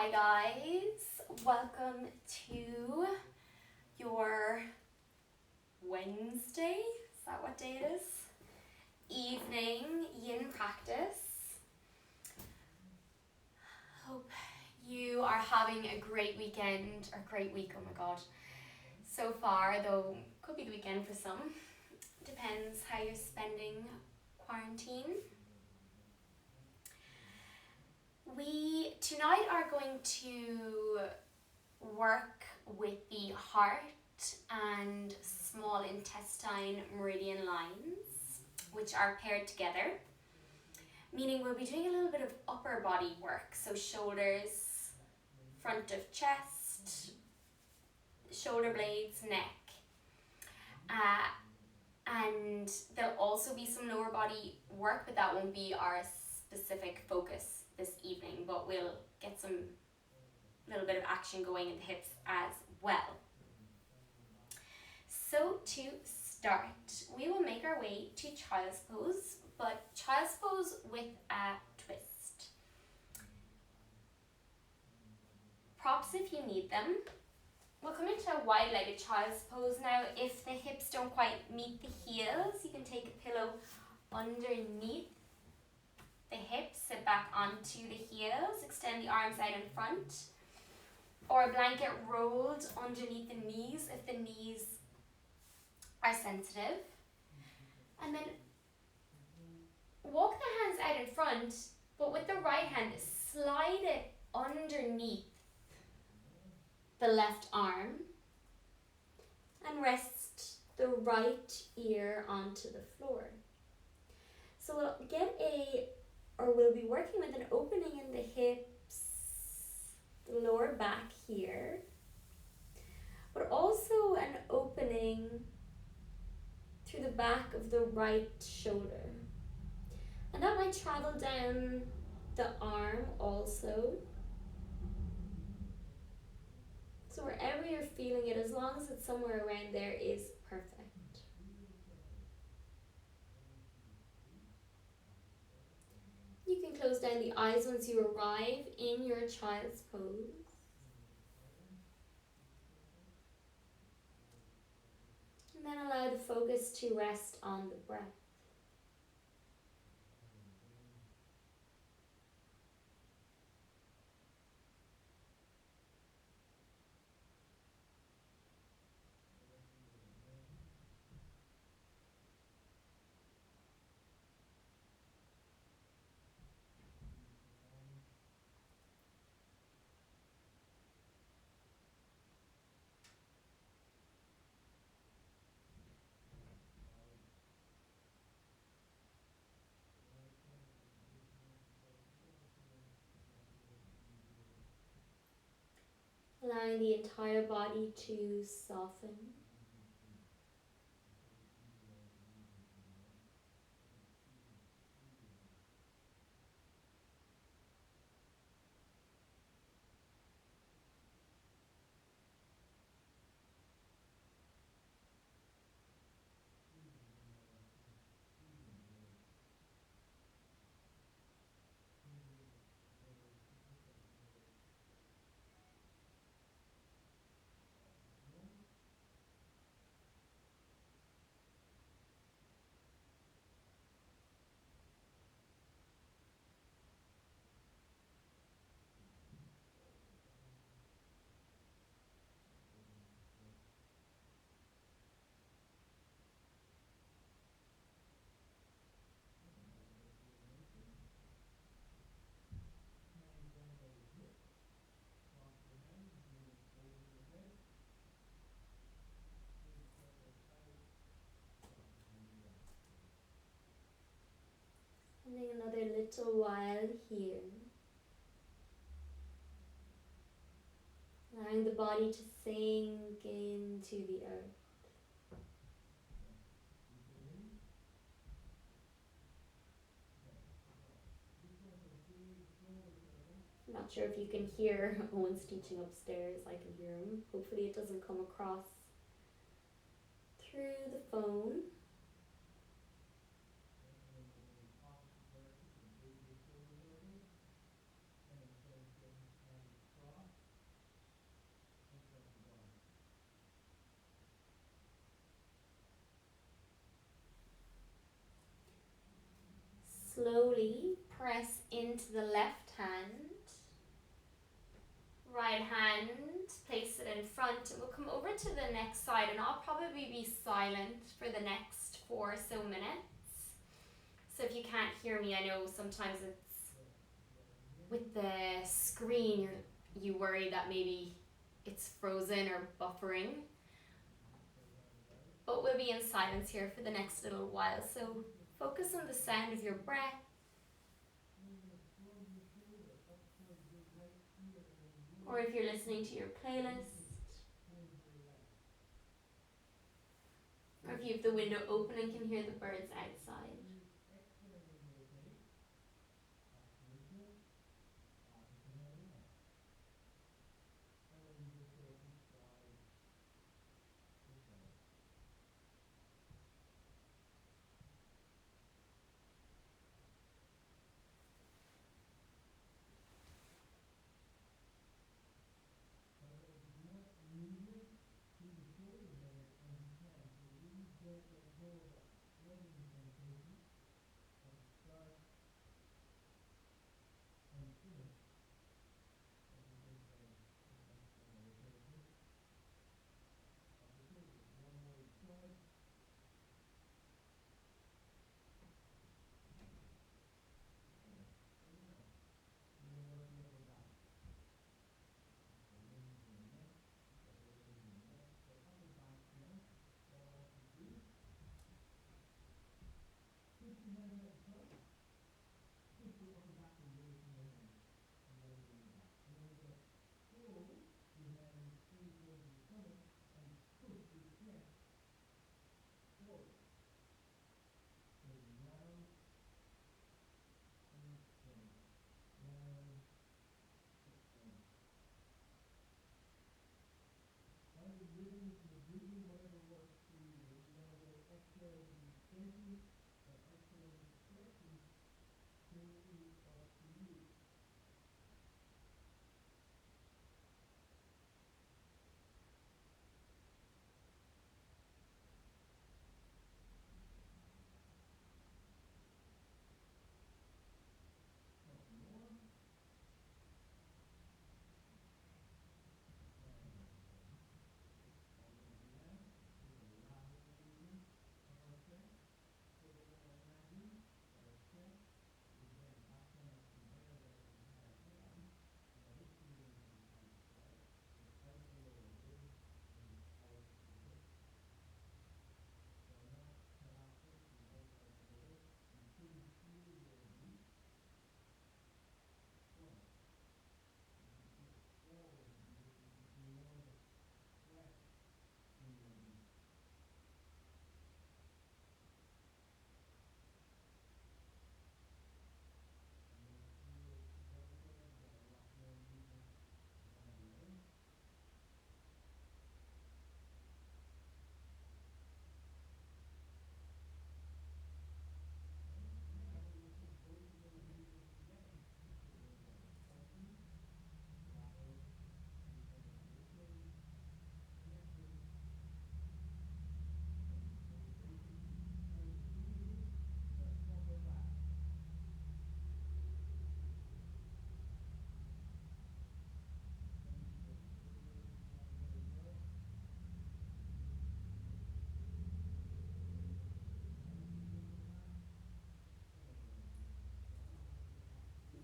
Hi guys, welcome to your Wednesday, is that what day it is? Evening yin practice. Hope you are having a great weekend, or great week, oh my god. So far, though, could be the weekend for some. Depends how you're spending quarantine. We tonight are going to work with the heart and small intestine meridian lines, which are paired together, meaning we'll be doing a little bit of upper body work, so shoulders, front of chest, shoulder blades, neck, and there'll also be some lower body work, but that won't be our specific focus this evening, but we'll get some little bit of action going in the hips as well. So to start, we will make our way to child's pose, but child's pose with a twist. Props if you need them. We'll come into a wide-legged child's pose now. If the hips don't quite meet the heels, you can take a pillow underneath the hips, sit back onto the heels, extend the arms out in front, or a blanket rolled underneath the knees if the knees are sensitive. And then walk the hands out in front, but with the right hand, slide it underneath the left arm and rest the right ear onto the floor. So we'll be working with an opening in the hips, the lower back here, but also an opening through the back of the right shoulder. And that might travel down the arm also. So wherever you're feeling it, as long as it's somewhere around there, is perfect. You can close down the eyes once you arrive in your child's pose. And then allow the focus to rest on the breath. Allowing the entire body to soften. Spending another little while here. Allowing the body to sink into the earth. I'm not sure if you can hear Owen's teaching upstairs. I can hear him. Hopefully it doesn't come across through the phone. slowly press into the left hand. Right hand, place it in front, and we'll come over to the next side, and I'll probably be silent for the next 4 or so minutes. So if you can't hear me, I know sometimes it's with the screen you worry that maybe it's frozen or buffering. But we'll be in silence here for the next little while, so focus on the sound of your breath. Or if you're listening to your playlist, or if you have the window open and can hear the birds outside.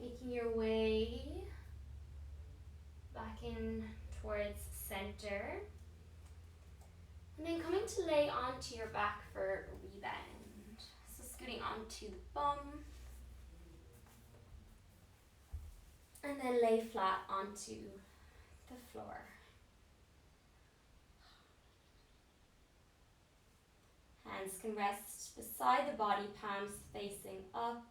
Making your way back in towards center. And then coming to lay onto your back for rebound. So scooting onto the bum. And then lay flat onto the floor. Hands can rest beside the body, palms facing up.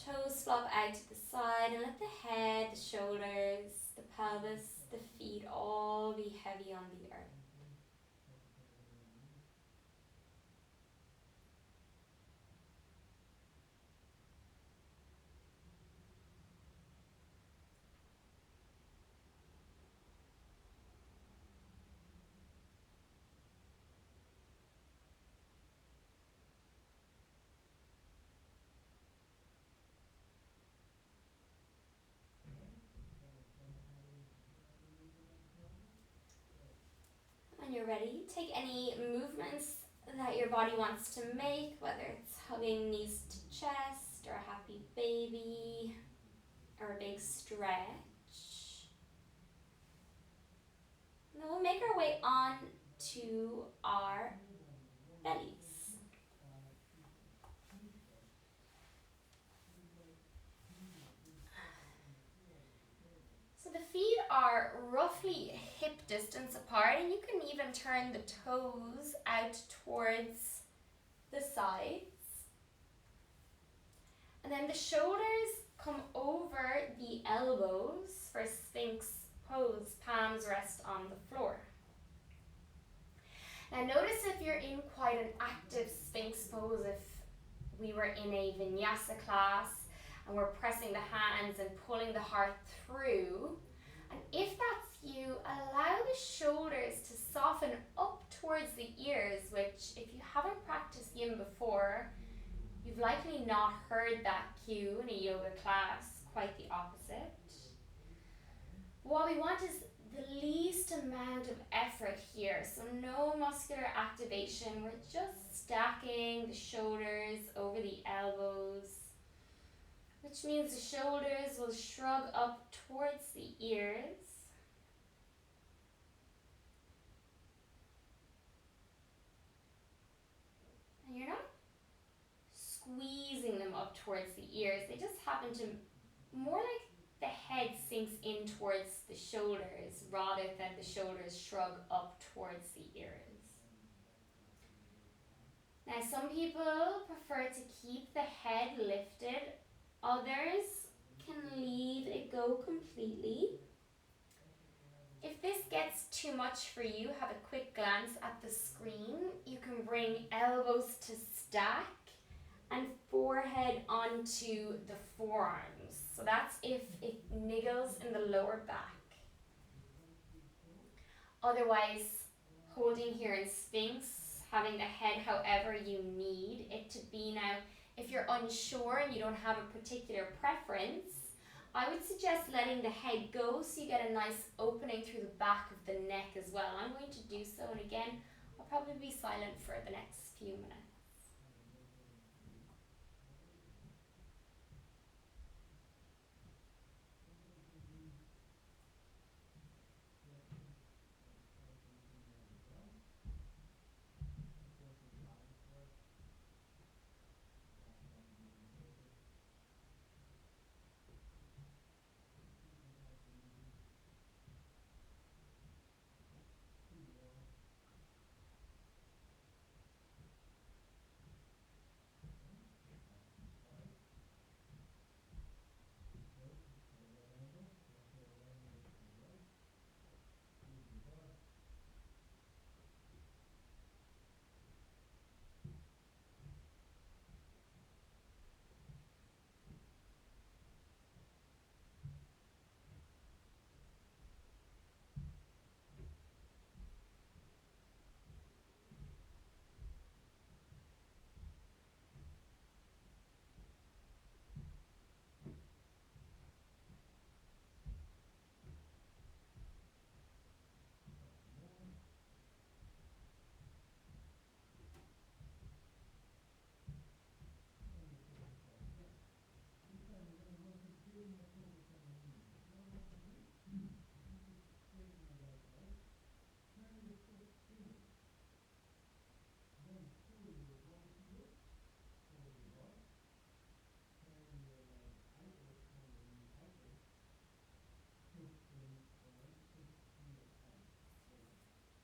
Toes flop out to the side, and let the head, the shoulders, the pelvis, the feet all be heavy on the earth. When you're ready, take any movements that your body wants to make, whether it's hugging knees to chest or a happy baby or a big stretch. And then we'll make our way on to our bellies. So the feet are roughly hip distance apart, and you can even turn the toes out towards the sides. And then the shoulders come over the elbows for Sphinx pose. Palms rest on the floor. Now notice if you're in quite an active Sphinx pose, if we were in a vinyasa class and we're pressing the hands and pulling the heart through. And if that's you, allow the shoulders to soften up towards the ears, which if you haven't practiced Yin before, you've likely not heard that cue in a yoga class, quite the opposite. What we want is the least amount of effort here, so no muscular activation. We're just stacking the shoulders over the elbows, which means the shoulders will shrug up towards the ears. And you're not squeezing them up towards the ears, they just happen to, more like the head sinks in towards the shoulders rather than the shoulders shrug up towards the ears. Now some people prefer to keep the head lifted, others can leave it go completely. If this gets too much for you, have a quick glance at the screen. You can bring elbows to stack and forehead onto the forearms. So that's if it niggles in the lower back. Otherwise, holding here in Sphinx, having the head however you need it to be. Now, if you're unsure and you don't have a particular preference, I would suggest letting the head go so you get a nice opening through the back of the neck as well. I'm going to do so, and again, I'll probably be silent for the next few minutes.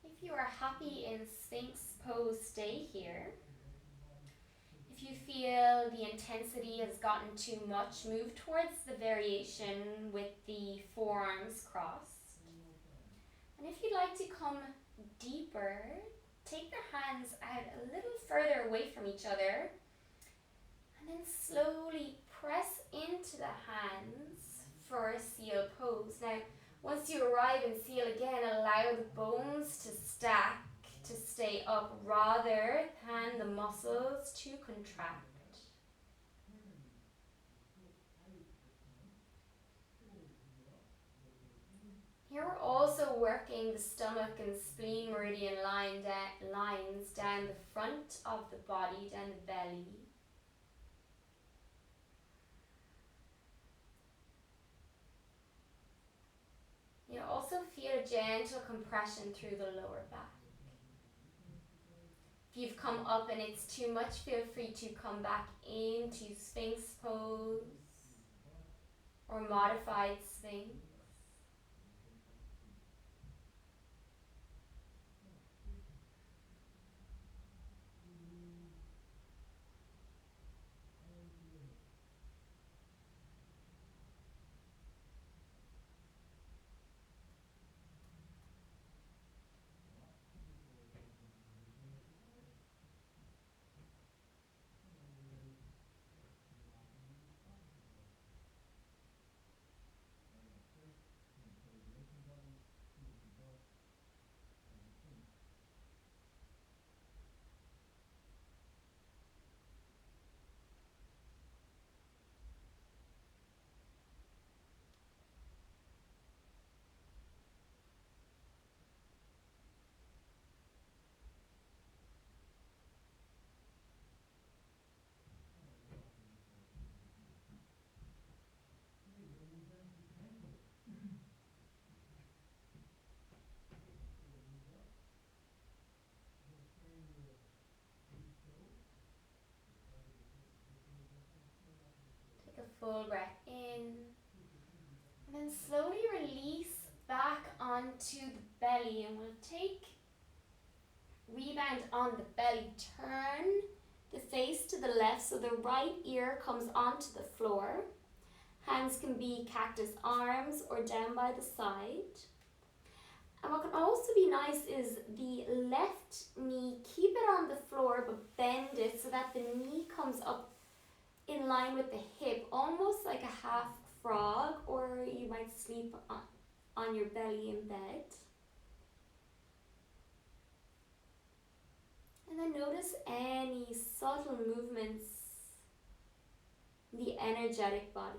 If you are happy in Sphinx pose, stay here. If you feel the intensity has gotten too much, move towards the variation with the forearms crossed. And if you'd like to come deeper, take the hands out a little further away from each other, and then slowly press into the hands for a seal pose. Now, once you arrive in seal again, allow the bones to stack to stay up rather than the muscles to contract. Here we're also working the stomach and spleen meridian lines down the front of the body, down the belly. You also feel a gentle compression through the lower back. If you've come up and it's too much, feel free to come back into Sphinx pose or modified Sphinx. Take a full breath in, and then slowly release back onto the belly, and we'll rebound on the belly. Turn the face to the left so the right ear comes onto the floor. Hands can be cactus arms or down by the side. And what can also be nice is the left knee, keep it on the floor but bend it so that the knee comes up in line with the hip, almost like a half frog, or you might sleep on your belly in bed. And then notice any subtle movements in the energetic body.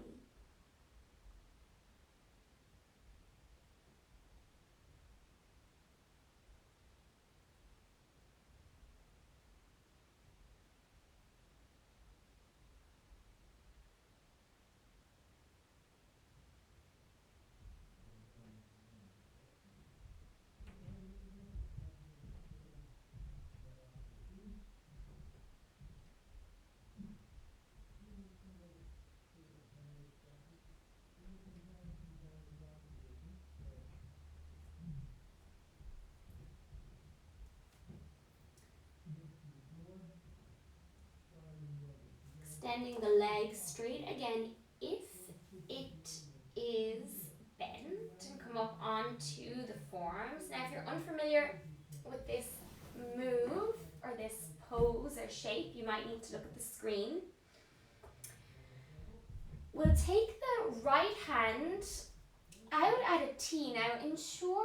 Extending the legs straight again if it is bent, and come up onto the forearms. Now if you're unfamiliar with this move or this pose or shape, you might need to look at the screen. We'll take the right hand out at a T. Now ensure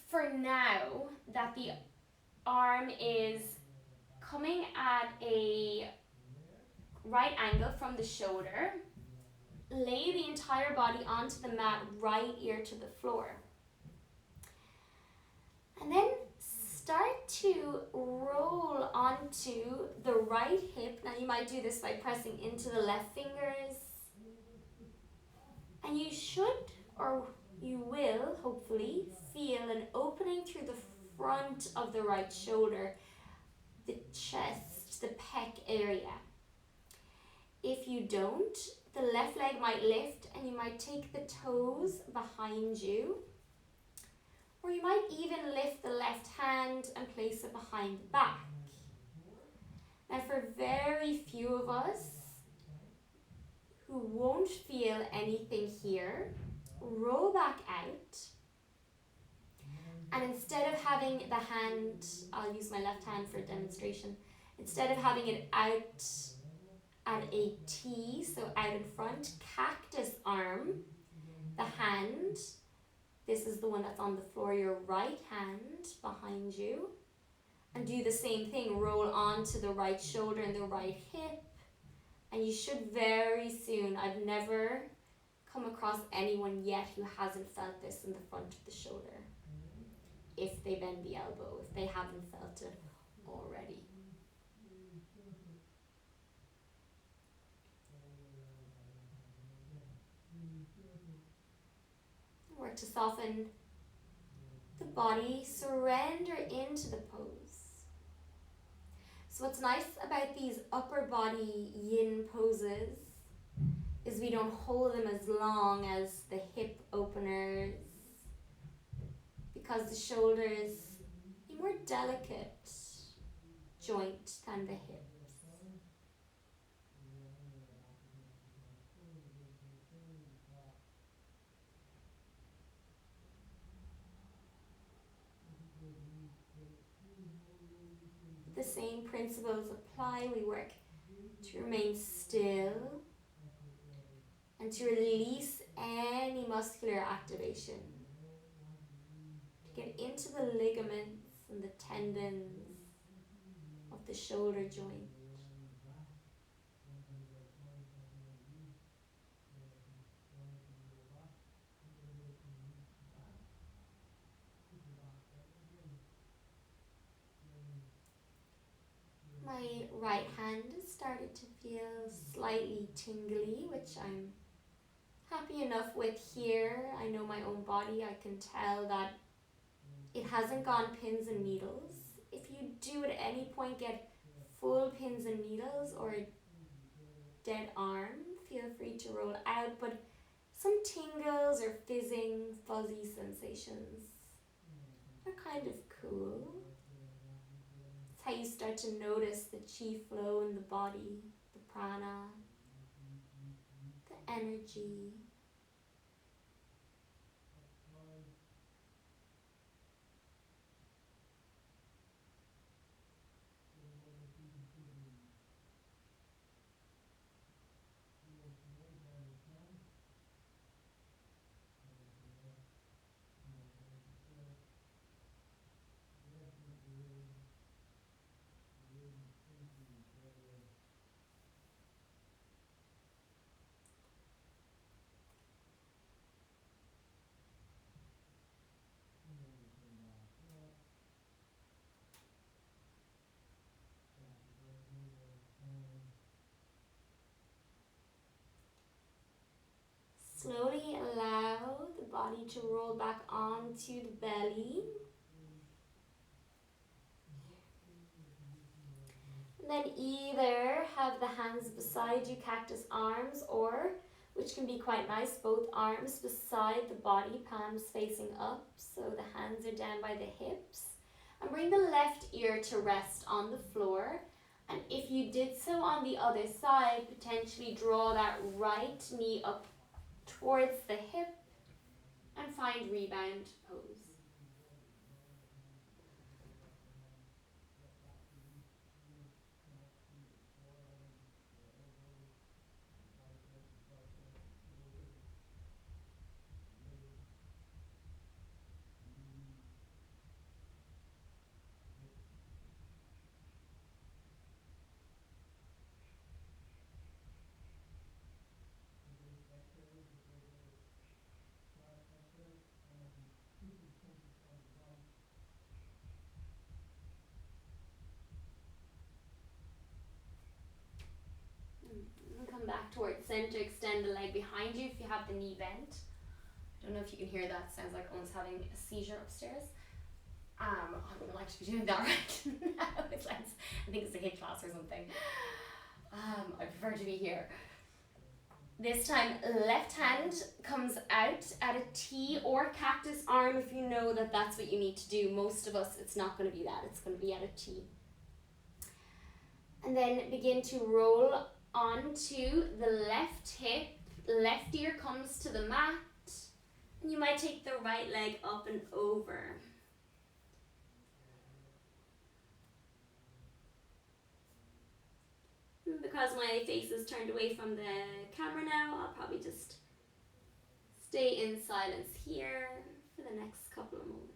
for now that the arm is coming at a right angle from the shoulder. Lay the entire body onto the mat, right ear to the floor. And then start to roll onto the right hip. Now you might do this by pressing into the left fingers. And you should, or you will, hopefully, feel an opening through the front of the right shoulder, the chest, the pec area. If you don't, the left leg might lift and you might take the toes behind you. Or you might even lift the left hand and place it behind the back. Now for very few of us who won't feel anything here, roll back out. And instead of having the hand, I'll use my left hand for demonstration, instead of having it out at a T, so out in front, cactus arm, the hand, this is the one that's on the floor, your right hand behind you, and do the same thing, roll onto the right shoulder and the right hip, and you should very soon, I've never come across anyone yet who hasn't felt this in the front of the shoulder. If they bend the elbow, if they haven't felt it already. Work to soften the body, surrender into the pose. So what's nice about these upper body yin poses is we don't hold them as long as the hip openers, because the shoulder is a more delicate joint than the hip. The same principles apply. We work to remain still and to release any muscular activation. To get into the ligaments and the tendons of the shoulder joint. My right hand has started to feel slightly tingly, which I'm happy enough with here. I know my own body. I can tell that it hasn't gone pins and needles. If you do at any point get full pins and needles or a dead arm, feel free to roll out, but some tingles or fizzing, fuzzy sensations are kind of cool. It's how you start to notice the chi flow in the body, the prana, the energy. Slowly allow the body to roll back onto the belly. And then either have the hands beside you, cactus arms, or, which can be quite nice, both arms beside the body, palms facing up, so the hands are down by the hips. And bring the left ear to rest on the floor. And if you did so on the other side, potentially draw that right knee up towards the hip and find rebound pose. And come back towards center, extend the leg behind you if you have the knee bent. I don't know if you can hear that, sounds like Owen's having a seizure upstairs. I wouldn't like to be doing that right now. I think it's a hip class or something. I prefer to be here. This time, left hand comes out at a T or cactus arm if you know that that's what you need to do. Most of us, it's not going to be that. It's going to be at a T. And then begin to roll onto the left hip. Left ear comes to the mat. And you might take the right leg up and over. Because my face is turned away from the camera now, I'll probably just stay in silence here for the next couple of moments.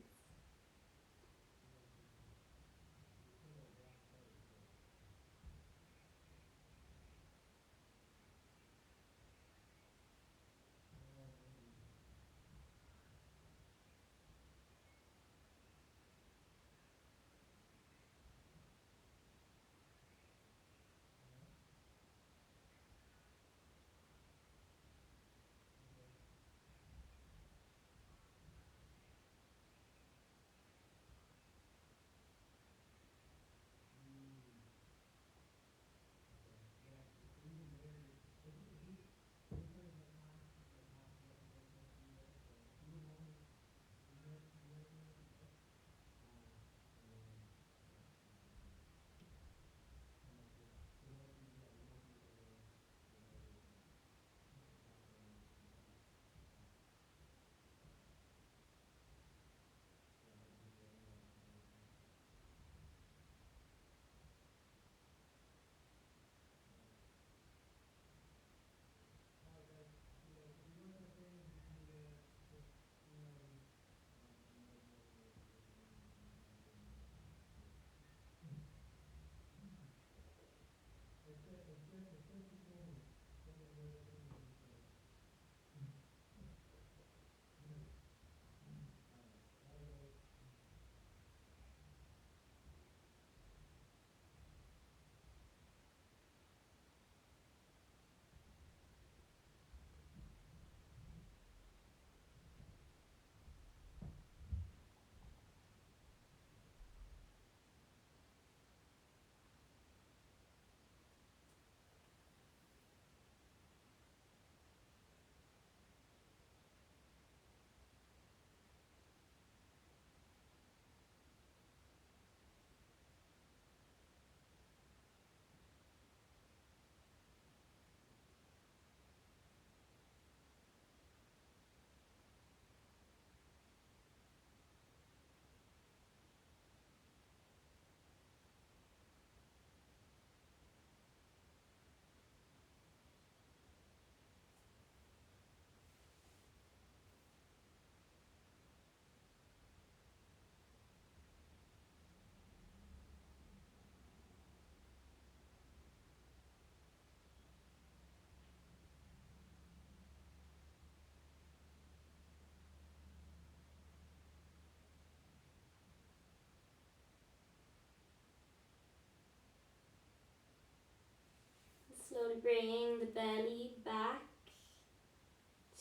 Slowly bringing the belly back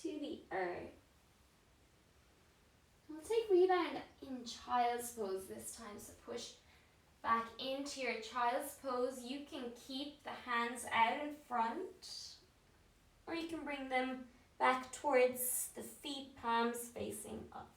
to the earth. We'll take rebound in child's pose this time. So push back into your child's pose. You can keep the hands out in front, or you can bring them back towards the feet, palms facing up.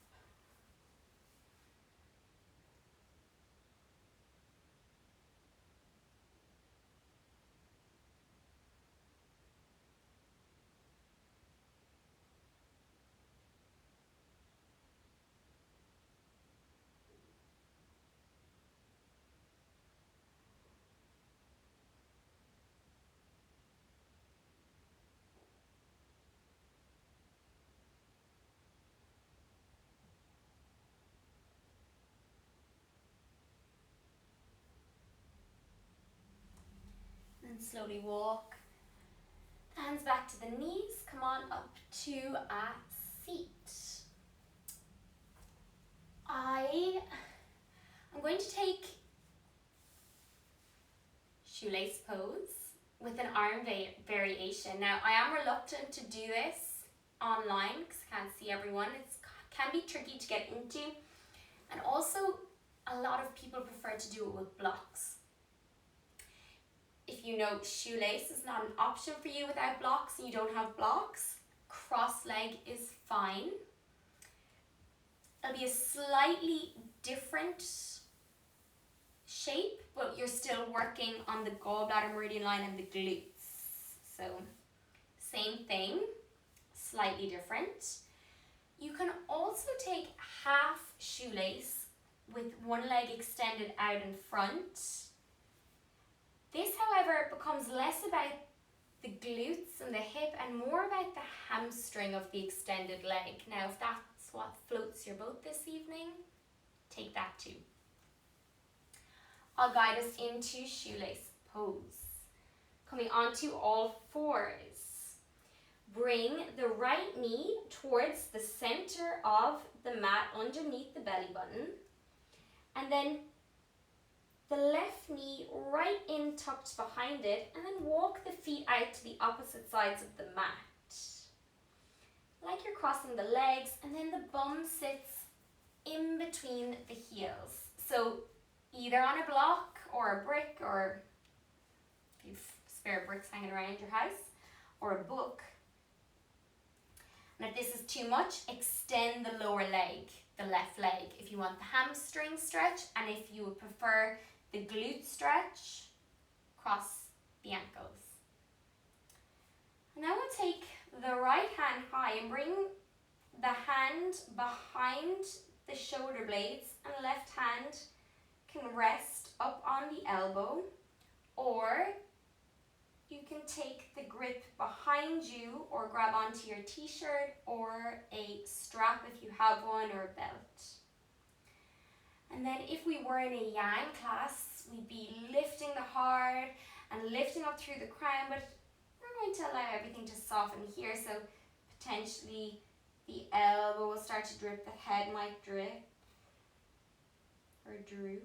And slowly walk hands back to the knees. Come on up to a seat. I'm going to take shoelace pose with an arm variation. Now, I am reluctant to do this online because I can't see everyone. It can be tricky to get into, and also a lot of people prefer to do it with blocks. If you know shoelace is not an option for you without blocks and you don't have blocks, cross leg is fine. It'll be a slightly different shape, but you're still working on the gallbladder meridian line and the glutes. So same thing, slightly different. You can also take half shoelace with one leg extended out in front. This, however, becomes less about the glutes and the hip and more about the hamstring of the extended leg. Now, if that's what floats your boat this evening, take that too. I'll guide us into shoelace pose. Coming onto all fours. Bring the right knee towards the center of the mat underneath the belly button. And then the left knee right in tucked behind it, and then walk the feet out to the opposite sides of the mat. Like you're crossing the legs, and then the bum sits in between the heels. So either on a block or a brick, or if you've spare bricks hanging around your house, or a book. And if this is too much, extend the lower leg, the left leg, if you want the hamstring stretch, and if you would prefer the glute stretch, cross the ankles. And now we'll take the right hand high and bring the hand behind the shoulder blades, and left hand can rest up on the elbow, or you can take the grip behind you or grab onto your t-shirt or a strap if you have one, or a belt. And then if we were in a yang class, we'd be lifting the heart and lifting up through the crown, but we're going to allow everything to soften here. So potentially the elbow will start to drip, the head might drip or droop.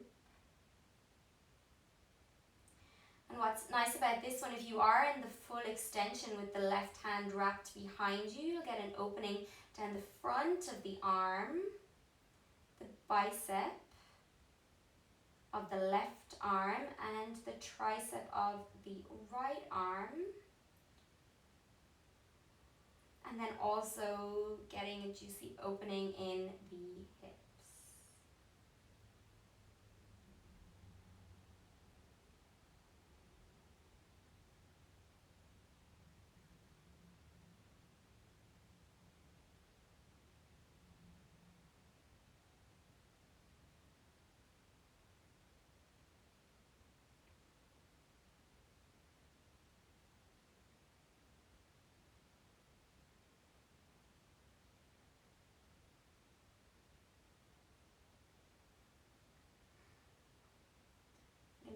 And what's nice about this one, if you are in the full extension with the left hand wrapped behind you, you'll get an opening down the front of the arm, the bicep of the left arm, and the tricep of the right arm. And then also getting a juicy opening in the hips.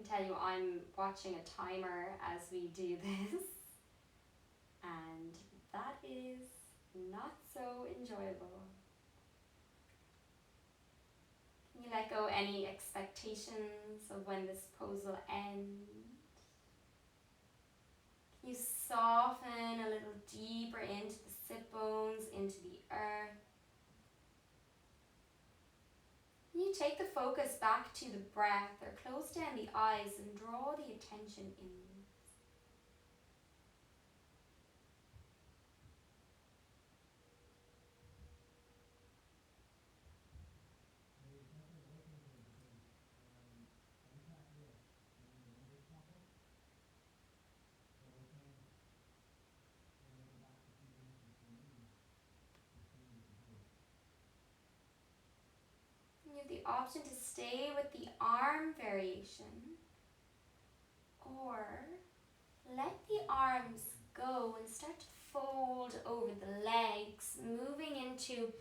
Tell you I'm watching a timer as we do this, and that is not so enjoyable. Can you let go any expectations of when this pose will end? Can soften a little deeper into the sit bones, into the earth. You take the focus back to the breath, or close down the eyes and draw the attention inwards. You have the option to stay with the arm variation, or let the arms go and start to fold over the legs, moving into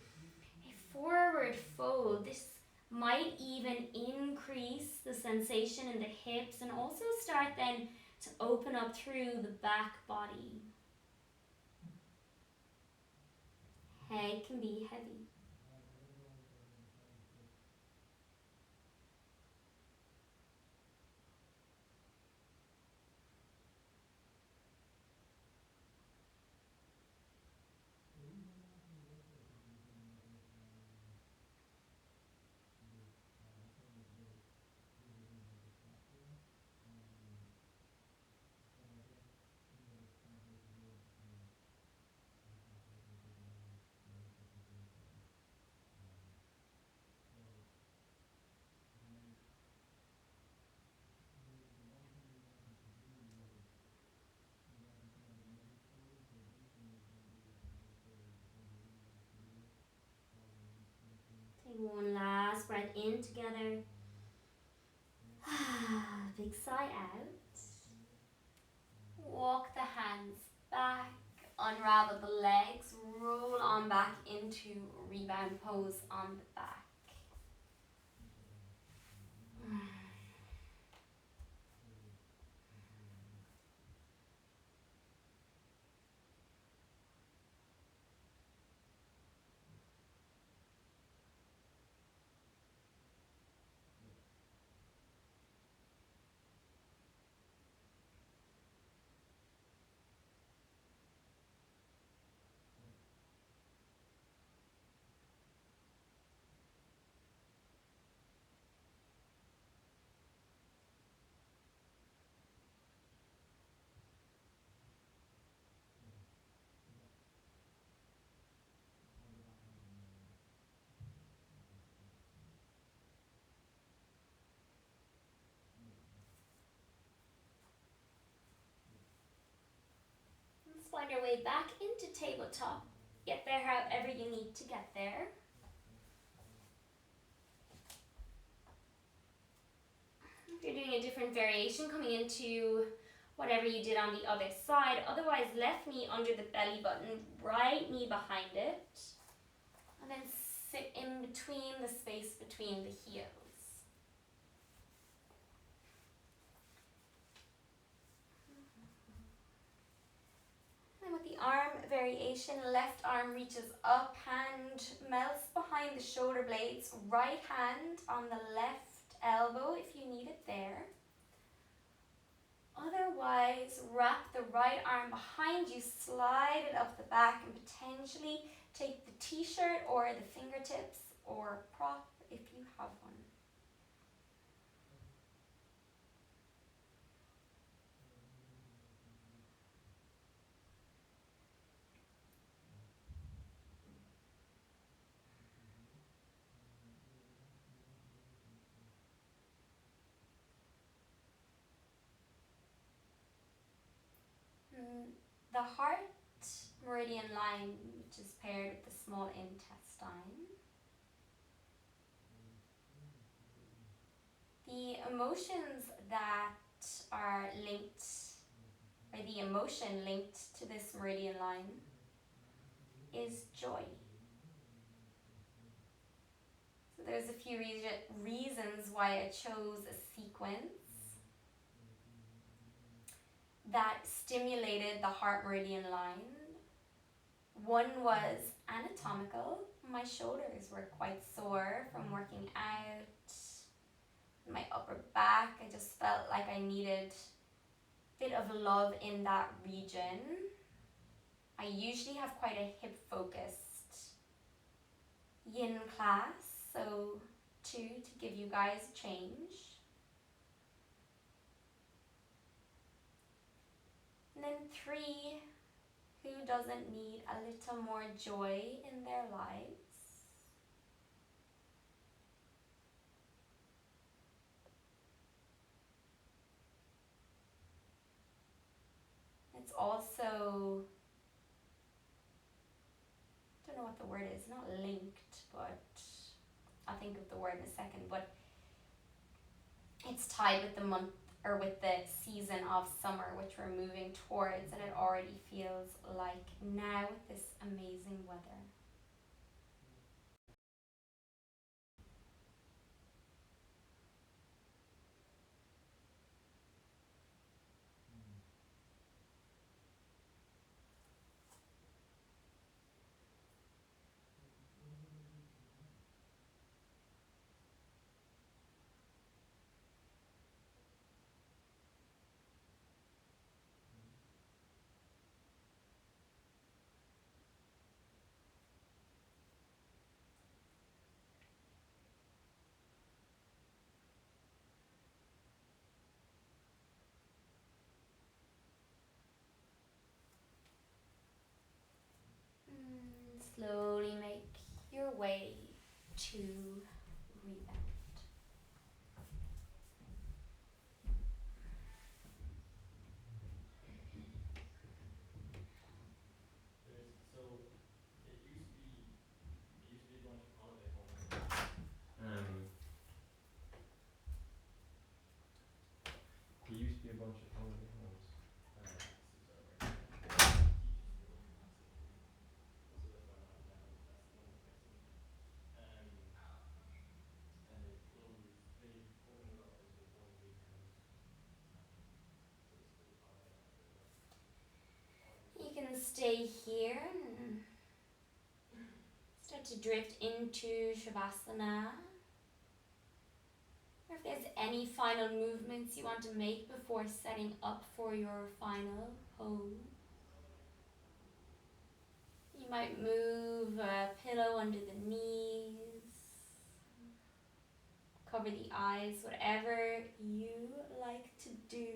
a forward fold. This might even increase the sensation in the hips and also start then to open up through the back body. Head can be heavy. Take one last breath in together. Big sigh out. Walk the hands back, unravel the legs, roll on back into rebound pose on the back. Let's find your way back into tabletop. Get there however you need to get there. If you're doing a different variation, coming into whatever you did on the other side. Otherwise, left knee under the belly button, right knee behind it. And then sit in between the space between the heels. And with the arm variation, left arm reaches up, hand melts behind the shoulder blades, right hand on the left elbow if you need it there. Otherwise, wrap the right arm behind you, slide it up the back, and potentially take the t-shirt or the fingertips or prop if you have one. The heart meridian line, which is paired with the small intestine. The emotions that are linked, or the emotion linked to this meridian line, is joy. So there's a few reasons why I chose a sequence that stimulated the heart meridian line. One was anatomical. My shoulders were quite sore from working out. My upper back, I just felt like I needed bit of love in that region. I usually have quite a hip focused yin class, so 2 to give you guys a change. And then 3, who doesn't need a little more joy in their lives? It's also, I don't know what the word is, not linked, but I'll think of the word in a second, but it's tied with the month or with the season of summer, which we're moving towards, and it already feels like now with this amazing weather. Slowly make your way to rebound. There used to be a bunch of holiday homes. You can stay here and start to drift into Shavasana. Or if there's any final movements you want to make before setting up for your final pose. You might move a pillow under the knees, cover the eyes, whatever you like to do.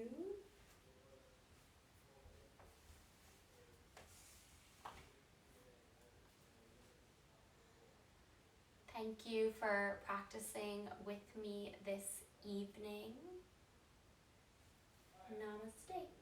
Thank you for practicing with me this evening. Namaste.